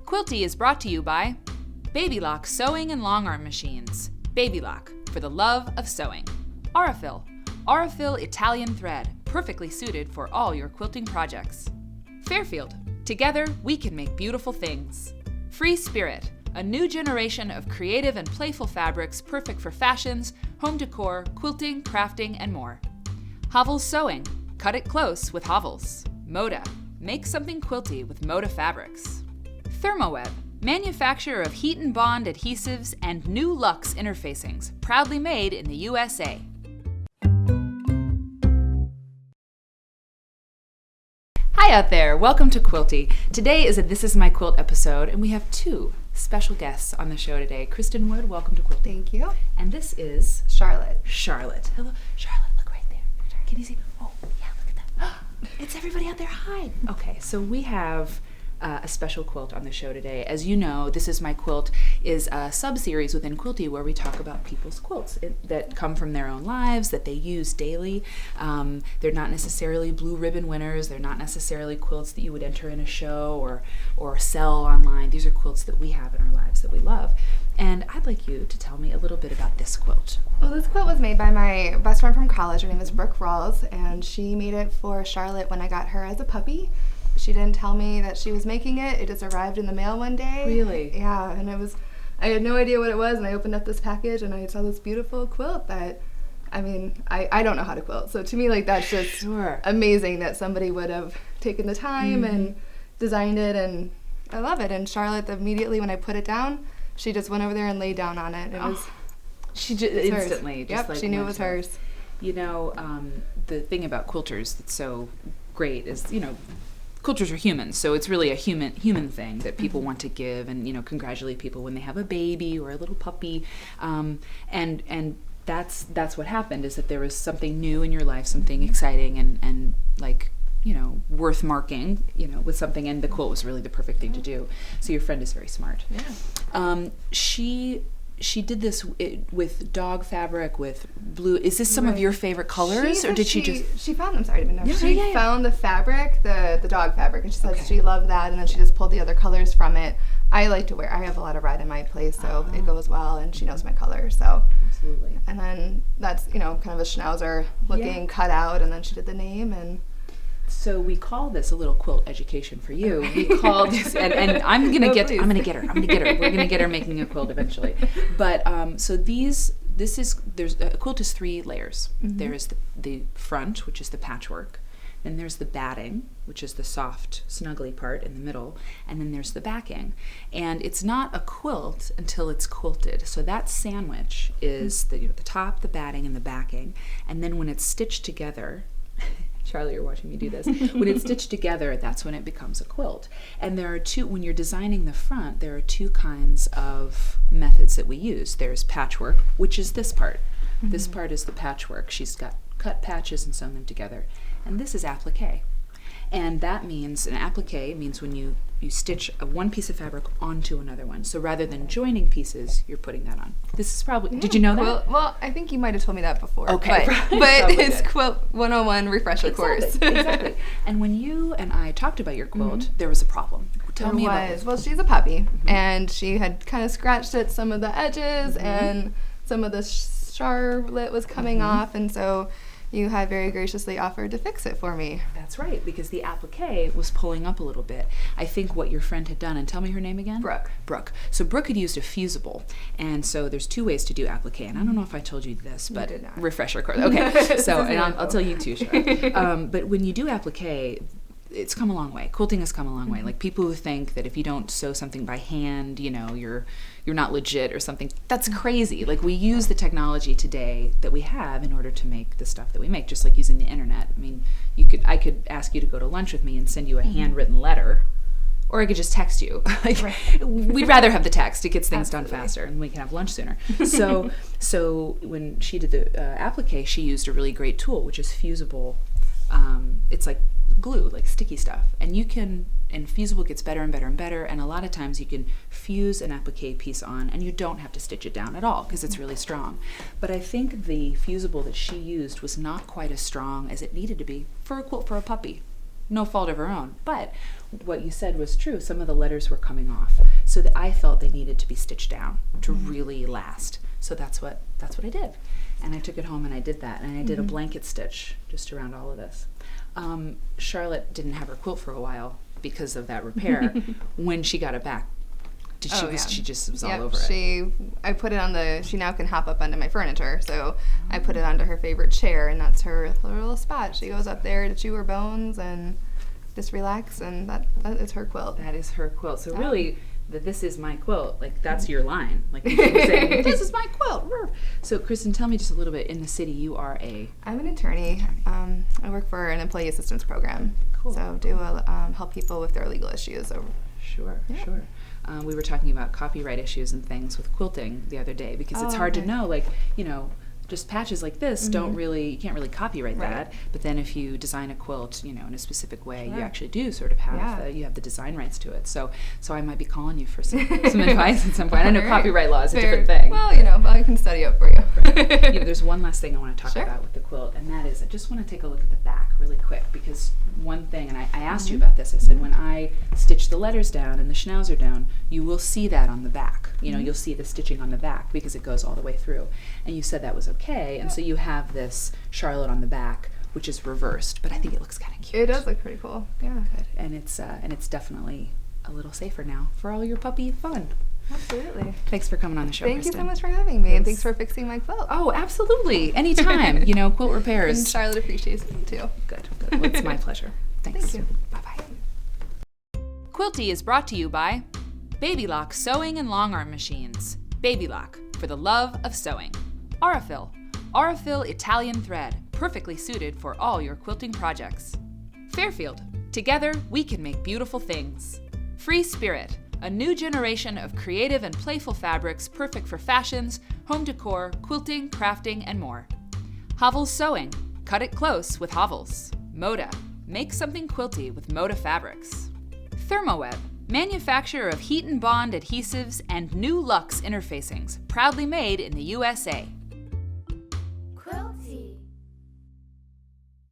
Quilty is brought to you by Baby Lock Sewing and Long Arm Machines. Baby Lock, for the love of sewing. Aurifil. Aurifil Italian thread, perfectly suited for all your quilting projects. Fairfield. Together, we can make beautiful things. Free Spirit. A new generation of creative and playful fabrics perfect for fashions, home decor, quilting, crafting, and more. Hovels Sewing. Cut it close with Hovels. Moda. Make something quilty with Moda fabrics. Thermoweb. Manufacturer of heat and bond adhesives and new luxe interfacings. Proudly made in the USA. Hi out there, welcome to Quilty. Today is a This Is My Quilt episode, and we have two special guests on the show today. Kristen Wood, welcome to Quilty. Thank you. And this is Charlotte. Charlotte. Hello, Charlotte, look right there. Can you see? Oh, yeah, look at that. It's everybody out there. Hi. Okay, so we have a special quilt on the show today. As you know, This Is My Quilt is a sub-series within Quilty where we talk about people's quilts that come from their own lives, that they use daily. They're not necessarily blue ribbon winners. They're not necessarily quilts that you would enter in a show or sell online. These are quilts that we have in our lives that we love. And I'd like you to tell me a little bit about this quilt. Well, this quilt was made by my best friend from college. Her name is Brooke Rawls, and she made it for Charlotte when I got her as a puppy. She didn't tell me that she was making it. It just arrived in the mail one day. Really? Yeah, and I had no idea what it was, and I opened up this package, and I saw this beautiful quilt that, I don't know how to quilt. So to me, that's just amazing that somebody would have taken the time and designed it, and I love it. And Charlotte, immediately when I put it down, she just went over there and laid down on it. It was she just instantly hers. Just she knew it was hers. You know, the thing about quilters that's so great is, quilters are humans, so it's really a human thing that people want to give and congratulate people when they have a baby or a little puppy, and that's what happened, is that there was something new in your life, something exciting and worth marking with something, and the quilt was really the perfect thing to do. So your friend is very smart. Yeah. She did this with dog fabric, with blue. Is this some of your favorite colors, or did she just? She found them. Sorry to interrupt. She found the fabric, the dog fabric, and she said she loved that, and then she just pulled the other colors from it. I like to wear. I have a lot of red in my place, so it goes well, and she knows my color. So absolutely. And then that's kind of a schnauzer looking cutout, and then she did the name and. So we call this a little quilt education for you. We called this, and I'm gonna get her. We're gonna get her making a quilt eventually. But so there's a quilt is 3 layers. Mm-hmm. There is the front, which is the patchwork. Then there's the batting, which is the soft, snuggly part in the middle, and then there's the backing. And it's not a quilt until it's quilted. So that sandwich is the top, the batting, and the backing. And then when it's stitched together. Charlie, you're watching me do this. When it's stitched together, that's when it becomes a quilt. And there are when you're designing the front, there are 2 kinds of methods that we use. There's patchwork, which is this part. Mm-hmm. This part is the patchwork. She's got cut patches and sewn them together. And this is applique. And that means, an applique means when you stitch one piece of fabric onto another one. So rather than joining pieces, you're putting that on. This is probably, did you know that? Well, I think you might have told me that before. Okay. But it's Quilt 101 refresher course. Exactly. And when you and I talked about your quilt, there was a problem. Tell me about it. Well, she's a puppy, and she had kind of scratched at some of the edges, and some of the charlotte was coming off, and so you had very graciously offered to fix it for me. That's right, because the applique was pulling up a little bit. I think what your friend had done, and tell me her name again? Brooke. So Brooke had used a fusible, and so there's 2 ways to do applique, and I don't know if I told you this, but refresher course. Okay, so and I'll tell you too, sure. But when you do applique, it's come a long way. Quilting has come a long way. Like, people who think that if you don't sew something by hand, you're not legit or something, that's crazy. Like, we use the technology today that we have in order to make the stuff that we make, just like using the internet. I mean, I could ask you to go to lunch with me and send you a handwritten letter, or I could just text you. We'd rather have the text. It gets things done faster, and we can have lunch sooner. So when she did the applique, she used a really great tool, which is fusible. It's like glue, like sticky stuff, and fusible gets better and better and better, and a lot of times you can fuse an applique piece on and you don't have to stitch it down at all because it's really strong. But I think the fusible that she used was not quite as strong as it needed to be for a quilt for a puppy. no fault of her own. But what you said was true. Some of the letters were coming off, so that I felt they needed to be stitched down to really last. So that's what I did. And I took it home and I did that. And I did a blanket stitch just around all of this. Charlotte didn't have her quilt for a while because of that repair. When she got it back, she just was all over it. I put it on she now can hop up onto my furniture, so I put it onto her favorite chair, and that's her little spot. She goes up there to chew her bones and just relax, and that is her quilt. That is her quilt. So really, this is my quilt. Like, that's your line. Like, you can say, this is my quilt. So, Kristen, tell me just a little bit. In the city, you are I'm an attorney. I work for an employee assistance program. Cool. So help people with their legal issues. Sure. We were talking about copyright issues and things with quilting the other day, because it's hard to know, like, just patches like this you can't really copyright that. But then if you design a quilt, in a specific way, you actually do sort of have you have the design rights to it. So I might be calling you for some advice at some point. I know copyright law is a different thing. Well, I can study up for you. There's one last thing I want to talk about with the quilt, and that is I just want to take a look at the back really quick, because one thing, and I asked you about this, I said when I stitch the letters down and the schnauzer down, you will see that on the back. You'll see the stitching on the back because it goes all the way through. And you said that was okay, and so you have this Charlotte on the back, which is reversed, but I think it looks kind of cute. It does look pretty cool. Yeah. Good. And it's definitely a little safer now for all your puppy fun. Absolutely. Thanks for coming on the show, Thank Kristen. you so much for having me, and thanks for fixing my quilt. Oh, absolutely. Anytime. Quilt repairs. And Charlotte appreciates it too. Good. Well, it's my pleasure. Thanks. Thank you. Bye-bye. Quilty is brought to you by Baby Lock Sewing and Long Arm Machines. Baby Lock, for the love of sewing. Aurifil Italian thread, perfectly suited for all your quilting projects. Fairfield, together we can make beautiful things. Free Spirit, a new generation of creative and playful fabrics perfect for fashions, home decor, quilting, crafting, and more. Hovels Sewing, cut it close with Hovels. Moda, make something quilty with Moda fabrics. Thermoweb, manufacturer of heat and bond adhesives and new luxe interfacings, proudly made in the USA.